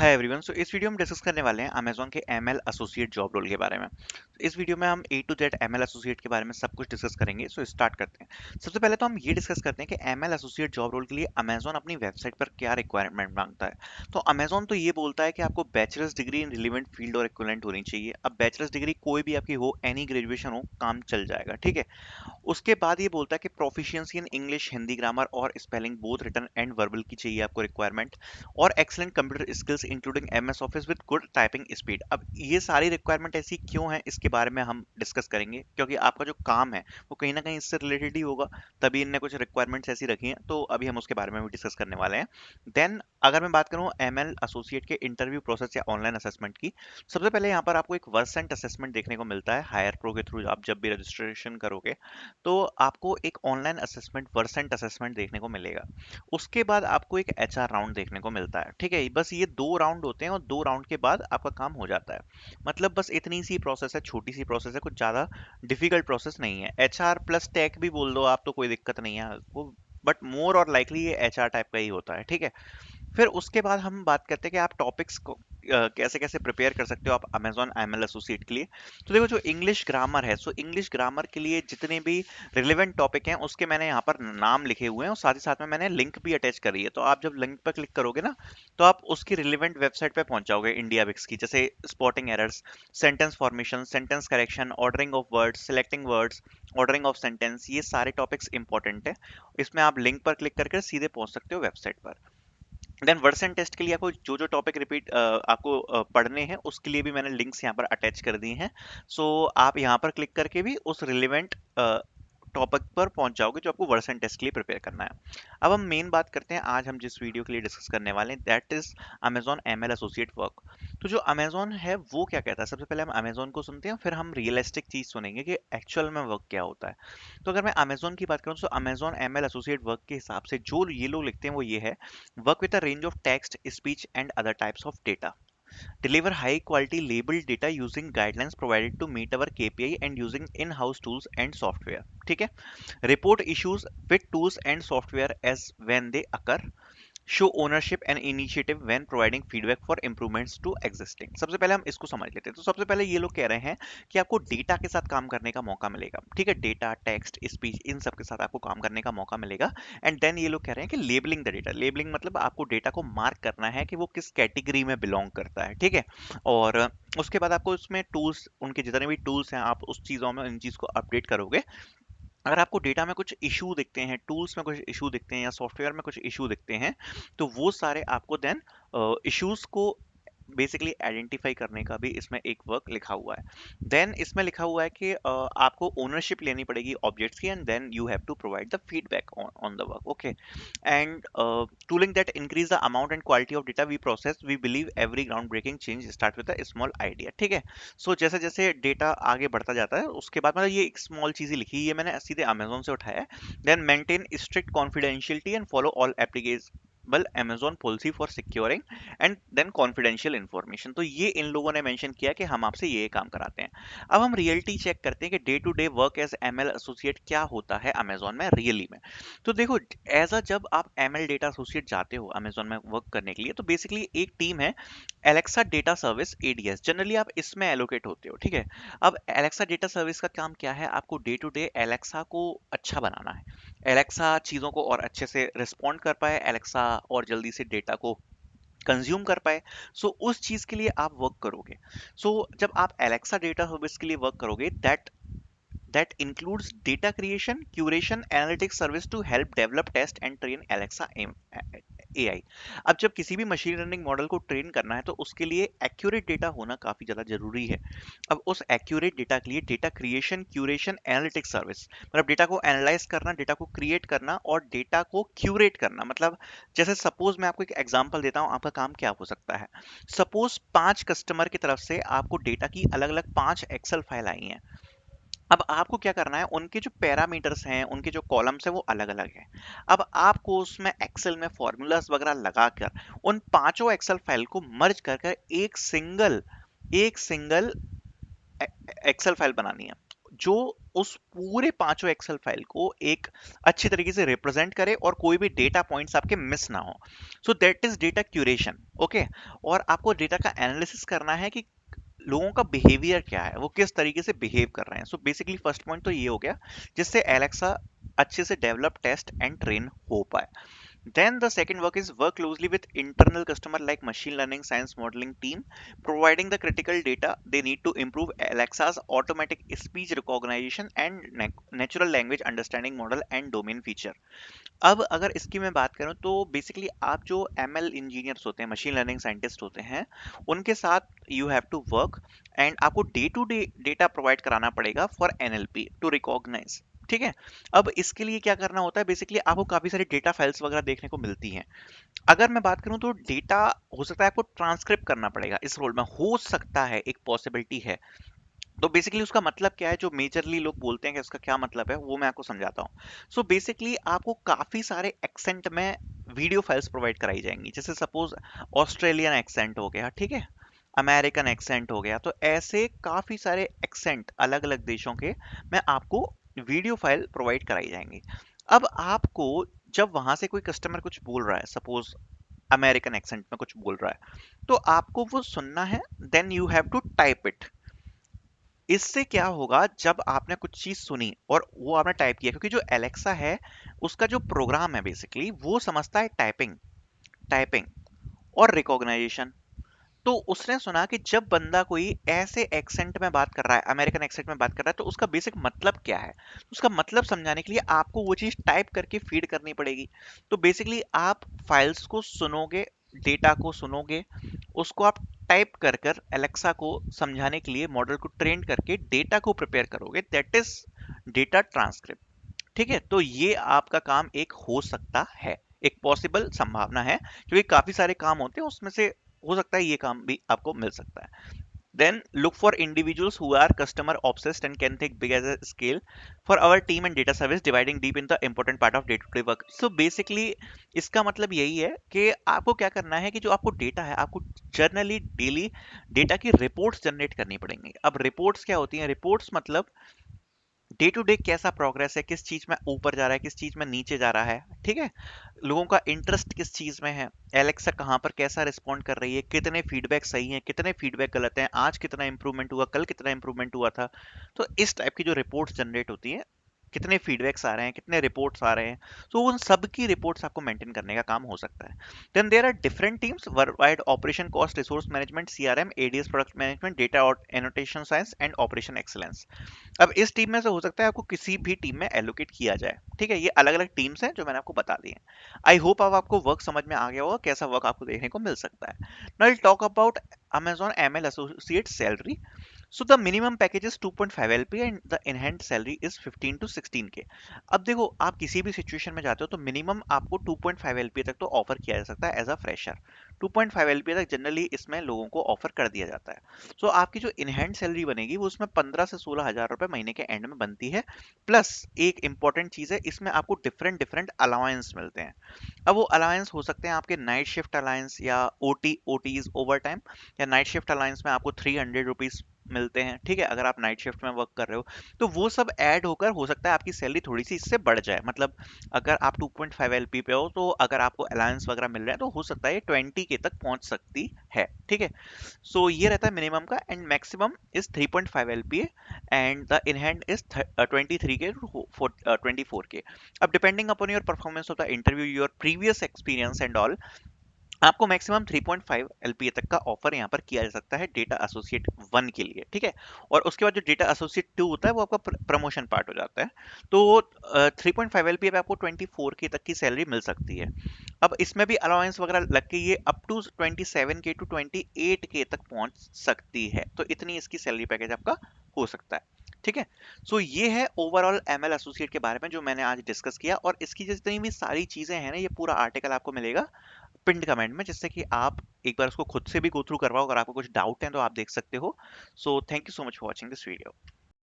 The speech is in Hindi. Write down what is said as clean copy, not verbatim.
Hi everyone. सो इस वीडियो में डिस्कस करने वाले हैं अमेजोन के एमएल एसोसिएट जॉब रोल के बारे में। इस वीडियो में हम ए टू जेड एमएल एसोसिएट के बारे में सब कुछ डिस्कस करेंगे। सो स्टार्ट करते हैं। सबसे पहले तो हम ये डिस्कस करते हैं कि एमएल एसोसिएट जॉब रोल के लिए अमेजोन अपनी वेबसाइट पर क्या रिक्वायरमेंट मांगता है। तो अमेजोन तो ये बोलता है कि आपको bachelors degree in relevant field और इक्विवेलेंट होनी चाहिए। अब बैचलर्स डिग्री कोई भी आपकी हो, एनी ग्रेजुएशन हो, काम चल जाएगा, ठीक है। उसके बाद ये बोलता है कि proficiency in English, Hindi grammar और spelling both written and verbal की चाहिए आपको रिक्वायरमेंट, और excellent computer skills including MS office with good typing speed. अब ये सारी रिक्वायरमेंट ऐसी क्यों है, इसके बारे में हम डिस्कस करेंगे, क्योंकि आपका जो काम है वो कहीं ना कहीं इससे रिलेटेड ही होगा, तभी इनने कुछ रिक्वायरमेंट्स ऐसी रखी हैं। तो अभी हम उसके बारे में भी डिस्कस करने वाले हैं। देन अगर मैं बात करूं एमएल एसोसिएट के इंटरव्यू प्रोसेस या ऑनलाइन असेसमेंट की, सबसे पहले यहाँ पर आपको एक वर्सेंट असेसमेंट देखने को मिलता है। हायर प्रो के थ्रू आप जब भी रजिस्ट्रेशन करोगे तो आपको एक ऑनलाइन असेसमेंट, वर्सेंट असेसमेंट देखने को मिलेगा। उसके बाद आपको एक एचआर राउंड देखने को मिलता है, ठीक है। बस ये दो राउंड होते हैं और दो राउंड के बाद आपका काम हो जाता है। मतलब बस इतनी सी प्रोसेस है, छोटी सी प्रोसेस है, कुछ ज़्यादा डिफिकल्ट प्रोसेस नहीं है। एचआर प्लस टेक भी बोल दो आप तो कोई दिक्कत नहीं है वो, बट मोर और लाइकली ये एचआर टाइप का ही होता है, ठीक है। फिर उसके बाद हम बात करते हैं कि आप टॉपिक्स को कैसे कैसे प्रिपेयर कर सकते हो आप अमेजॉन एमएल एसोसिएट के लिए। तो देखो, जो इंग्लिश ग्रामर है, सो इंग्लिश ग्रामर के लिए जितने भी रिलेवेंट टॉपिक हैं उसके मैंने यहाँ पर नाम लिखे हुए हैं, और साथ ही साथ में मैंने लिंक भी अटैच करी है। तो आप जब लिंक पर क्लिक करोगे ना, तो आप उसकी रिलेवेंट वेबसाइट पे पहुंच जाओगे इंडिया विक्स की, जैसे spotting errors, sentence formation, sentence correction, ordering of words, selecting words, ordering of sentence, ये सारे टॉपिक्स इंपॉर्टेंट है। इसमें आप लिंक पर क्लिक करके सीधे पहुंच सकते हो वेबसाइट पर। देन वर्सन टेस्ट के लिए आपको जो जो टॉपिक रिपीट आपको पढ़ने हैं उसके लिए भी मैंने लिंक्स यहाँ पर अटैच कर दी हैं। सो आप यहाँ पर क्लिक करके भी उस रिलेवेंट टॉपिक पर पहुंच जाओगे जो आपको वर्सन टेस्ट के लिए प्रिपेयर करना है। अब हम मेन बात करते हैं आज हम जिस वीडियो के लिए डिस्कस करने वाले हैं, that is Amazon ML associate work. तो जो अमेजॉन है वो क्या कहता है, सबसे पहले हम अमेजॉन को सुनते हैं, फिर हम रियलिस्टिक चीज सुनेंगे कि एक्चुअल में वर्क क्या होता है। तो अगर मैं अमेजॉन की बात करूँ तो अमेजॉन एमएल एसोसिएट वर्क के हिसाब से जो ये लोग लिखते हैं वो ये है: work with a range of text, speech, and other types of data. Deliver high quality labeled data using guidelines provided to meet our KPI and using in-house tools and software. ठीक है। Report issues with tools and software as when they occur. Show ownership and initiative when providing feedback for improvements to existing. सबसे पहले हम इसको समझ लेते हैं। तो सबसे पहले ये लोग कह रहे हैं कि आपको डेटा के साथ काम करने का मौका मिलेगा, ठीक है। डेटा, टेक्स्ट, स्पीच, इन सब के साथ आपको काम करने का मौका मिलेगा। एंड देन ये लोग कह रहे हैं कि लेबलिंग द डेटा, लेबलिंग मतलब आपको डेटा को मार्क करना है कि वो किस कैटेगरी में बिलोंग करता है, ठीक है। और उसके बाद आपको उसमें टूल्स, उनके जितने भी टूल्स हैं, आप उस चीज़ों में इन चीज़ को अपडेट करोगे। अगर आपको डेटा में कुछ इशू दिखते हैं, टूल्स में कुछ इशू दिखते हैं, या सॉफ्टवेयर में कुछ इशू दिखते हैं, तो वो सारे आपको देन इश्यूज को बेसिकली आइडेंटिफाई करने का भी इसमें एक वर्क लिखा हुआ है। देन इसमें लिखा हुआ है कि आपको ओनरशिप लेनी पड़ेगी ऑब्जेक्ट्स की, and then you have to provide the feedback on the work, okay. And tooling that increase the amount and quality of data we process, we believe every groundbreaking change start with a small idea, ठीक है। सो जैसे जैसे डेटा आगे बढ़ता जाता है उसके बाद, मतलब ये एक स्मॉल चीज ही लिखी है, ये मैंने सीधे अमेजोन से उठाया है। Then maintain strict confidentiality and follow all application Amazon policy for securing and then confidential information। तो ये इन लोगों ने मेंशन किया कि हम आपसे ये काम कराते हैं। अब हम रियलिटी चेक करते हैं कि day to day work as ML associate क्या होता है अमेजोन में रियली में। तो देखो, एज अ जब आप एमएल डेटा एसोसिएट जाते हो अमेजोन में वर्क करने के लिए, तो बेसिकली एक टीम है Alexa data service ADS, generally आप इसमें एलोकेट होते हो, ठीक है। अब एलेक्सा डेटा सर्विस का काम क्या है, आपको डे टू डे एलेक्सा को अच्छा बनाना है। एलेक्सा चीज़ों को और अच्छे से रिस्पॉन्ड कर पाए, एलेक्सा और जल्दी से डेटा को कंज्यूम कर पाए। सो उस चीज़ के लिए आप वर्क करोगे। सो जब आप एलेक्सा डेटा सर्विस के लिए वर्क करोगे, that includes data creation, curation, analytics service to help develop, test and train Alexa AI। अब जब किसी भी मशीन लर्निंग मॉडल को ट्रेन करना है तो उसके लिए एक्यूरेट डेटा होना काफी ज्यादा जरूरी है। अब उस एक्यूरेट डेटा के लिए data creation, curation, analytics service, मतलब डेटा को एनालाइज करना, डेटा को क्रिएट करना और डेटा को क्यूरेट करना। मतलब जैसे सपोज मैं आपको एक एग्जांपल देता हूँ, आपका काम क्या हो सकता है। सपोज 5 कस्टमर की तरफ से आपको डेटा की अलग अलग 5 एक्सेल फाइल आई हैं। अब आपको क्या करना है, उनके जो पैरामीटर्स हैं, उनके जो कॉलम्स हैं वो अलग अलग हैं। अब आपको उसमें एक्सेल में फॉर्मूलाज वगैरह लगाकर उन 5 एक्सेल फाइल को मर्ज कर कर एक सिंगल एक्सेल फाइल बनानी है। जो उस पूरे पांचों एक्सेल फाइल को एक अच्छी तरीके से रिप्रेजेंट करे और कोई भी डेटा पॉइंट्स आपके मिस ना हो। So that is data curation. Okay, और आपको डेटा का एनालिसिस करना है कि लोगों का बिहेवियर क्या है, वो किस तरीके से बिहेव कर रहे हैं। सो बेसिकली फर्स्ट पॉइंट तो ये हो गया जिससे एलेक्सा अच्छे से डेवलप, टेस्ट एंड ट्रेन हो पाए। Then the second work is work closely with internal customer like machine learning, science modeling team, providing the critical data they need to improve Alexa's automatic speech recognition and natural language understanding model and domain feature। अब अगर इसकी मैं बात करूं तो बेसिकली आप जो ML इंजीनियर्स होते हैं, मशीन लर्निंग साइंटिस्ट होते हैं, उनके साथ you have to work and आपको day to day data provide कराना पड़ेगा फॉर NLP टू रिकॉग्नाइज। ठीक है, अब इसके लिए क्या करना होता है, बेसिकली आपको काफी सारी डेटा फाइल्स वगैरह देखने को मिलती हैं। अगर मैं बात करूं तो डेटा हो सकता है आपको ट्रांसक्रिप्ट करना पड़ेगा इस रोल में, हो सकता है, एक पॉसिबिलिटी है। तो बेसिकली उसका मतलब क्या है, जो मेजरली लोग बोलते हैं कि उसका क्या मतलब है, वो मैं आपको समझाता हूँ। सो बेसिकली आपको काफी सारे एक्सेंट में वीडियो फाइल्स प्रोवाइड कराई जाएंगी। जैसे सपोज ऑस्ट्रेलियन एक्सेंट हो गया, ठीक है, अमेरिकन एक्सेंट हो गया, तो ऐसे काफी सारे एक्सेंट अलग अलग देशों के मैं आपको वीडियो फाइल प्रोवाइड कराई जाएंगी। अब आपको जब वहां से कोई कस्टमर कुछ बोल रहा है, सपोज अमेरिकन एक्सेंट में कुछ बोल रहा है, तो आपको वो सुनना है, then you have to type it. इससे क्या होगा, जब आपने कुछ चीज सुनी और वो आपने टाइप किया, क्योंकि जो एलेक्सा है उसका जो प्रोग्राम है बेसिकली वो समझता है टाइपिंग, टाइपिंग और रिकॉग्नाइजेशन। तो उसने सुना कि जब बंदा कोई ऐसे एक्सेंट में बात कर रहा है, अमेरिकन एक्सेंट में बात कर रहा है, तो उसका बेसिक मतलब क्या है। उसका मतलब समझाने के लिए आपको वो चीज टाइप करके फीड करनी पड़ेगी। तो बेसिकली आप फाइल्स को सुनोगे, डेटा को सुनोगे, उसको आप टाइप कर कर एलेक्सा को समझाने के लिए मॉडल को ट्रेन करके डेटा को प्रिपेयर करोगे, दैट इज डेटा ट्रांसक्रिप्ट। ठीक है, तो ये आपका काम एक हो सकता है, एक पॉसिबल संभावना है, क्योंकि काफी सारे काम होते हैं उसमें से हो सकता है ये काम भी आपको मिल सकता है। Then look for individuals who are customer obsessed and can think big as a scale for our team and data service dividing deep in the important part of day to day work। So basically इसका मतलब यही है कि आपको क्या करना है कि जो आपको डेटा है, आपको जर्नली डेली डेटा की रिपोर्ट्स जनरेट करनी पड़ेंगी। अब रिपोर्ट्स क्या होती हैं, रिपोर्ट्स मतलब डे टू डे कैसा प्रोग्रेस है, किस चीज में ऊपर जा रहा है, किस चीज में नीचे जा रहा है, ठीक है, लोगों का इंटरेस्ट किस चीज में है, एलेक्सा कहाँ पर कैसा रिस्पॉन्ड कर रही है, कितने फीडबैक सही हैं, कितने फीडबैक गलत हैं, आज कितना इंप्रूवमेंट हुआ, कल कितना इंप्रूवमेंट हुआ था। तो इस टाइप की जो रिपोर्ट्स जनरेट होती हैं, कितने फीडबैक्स आ रहे हैं, कितने रिपोर्ट्स आ रहे हैं, तो उन सब की रिपोर्ट्स आपको मेंटेन करने का काम हो सकता है। Then there are different teams worldwide: operation, cost, resource management, CRM, ADS, product management, data और annotation science and operation excellence. अब इस टीम में से हो सकता है आपको किसी भी टीम में एलोकेट किया जाए। ठीक है, ये अलग अलग टीम्स हैं जो मैंने आपको बता दी हैं। आई होप अब आपको वर्क समझ में आ गया होगा, कैसा वर्क आपको देखने को मिल सकता है। Now will talk about Amazon ML associate salary. So the minimum package is 2.5 LP and the enhanced salary is 15 to 16K। अब देखो, आप किसी भी सिचुएशन में जाते हो तो मिनिमम आपको 2.5 LP तक तो ऑफर किया जा सकता है एज अ फ्रेशर। 2.5 LP तक जनरली इसमें लोगों को ऑफर कर दिया जाता है। सो आपकी जो इनहैंड सैलरी बनेगी वो उसमें 15 से 16 हजार रुपए महीने के एंड में बनती है। प्लस एक इंपॉर्टेंट चीज है, इसमें आपको डिफरेंट डिफरेंट अलाउंस मिलते हैं। अब वो अलायंस हो सकते हैं आपके नाइट शिफ्ट अलायंस या ओटीज ओवर टाइम, या नाइट शिफ्ट अलायंस में आपको 300 रुपीज मिलते हैं। ठीक है, अगर आप नाइट शिफ्ट में वर्क कर रहे हो तो वो सब ऐड होकर हो सकता है आपकी सैलरी थोड़ी सी इससे बढ़ जाए। मतलब अगर आप 2.5 LP पे हो तो अगर आपको अलायंस वगैरह मिल रहा है तो हो सकता है ये 20 के तक पहुंच सकती है। ठीक है, सो ये रहता है मिनिमम का, and maximum is 3.5 LPA and the in hand is 23 के 24 के। अब depending upon your performance of the interview, your previous experience and all, आपको मैक्सिमम 3.5 LPA तक का ऑफर यहाँ पर किया जा सकता है डेटा एसोसिएट 1 के लिए। ठीक है, और उसके बाद जो डेटा एसोसिएट 2 होता है वो आपका प्रमोशन पार्ट हो जाता है। तो 3.5 LPA पे आपको 24K तक की सैलरी मिल सकती है। अब इसमें भी अलाउंस वगैरह लग के ये up to 27K to 28K तक पहुंच सकती है। तो इतनी इसकी सैलरी पैकेज आपका हो सकता है। ठीक है, सो ये है ओवरऑल ML एसोसिएट के बारे में जो मैंने आज डिस्कस किया, और इसकी जितनी भी सारी चीजें हैं ना, ये पूरा आर्टिकल आपको मिलेगा पिंड कमेंट में, जिससे कि आप एक बार उसको खुद से भी गो थ्रू करवाओ। अगर आपको कुछ डाउट है तो आप देख सकते हो। So thank you so much for watching this video.